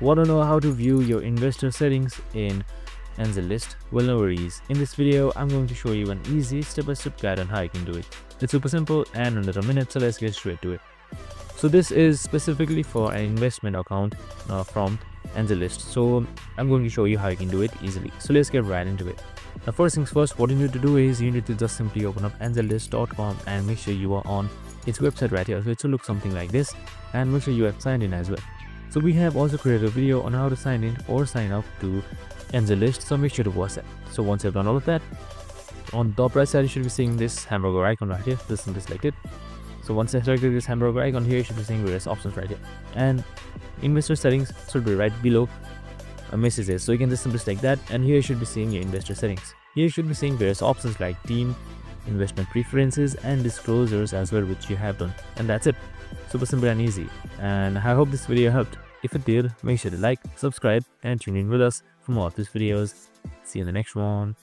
Want to know how to view your investor settings in AngelList? Well, no worries. In this video, I'm going to show you an easy step-by-step guide on how you can do it. It's super simple and under a minute, so let's get straight to it. So this is specifically for an investment account from AngelList. So I'm going to show you how you can do it easily. So let's get right into it. Now, first things first, what you need to do is you need to just simply open up angellist.com and make sure you are on its website right here. So it will look something like this, and make sure you have signed in as well. So we have also created a video on how to sign in or sign up to AngelList, so make sure to watch that. So once you've done all of that, on the top right side you should be seeing this hamburger icon right here. Just simply select it. So once I selected this hamburger icon here, you should be seeing various options right here, and investor settings should be right below messages. So you can just simply select that, and here you should be seeing your investor settings. Here you should be seeing various options like team, investment preferences, and disclosures as well, which you have done, and that's it. Super simple and easy, and I hope this video helped. If it did, make sure to like, subscribe, and tune in with us for more of these videos. See you in the next one.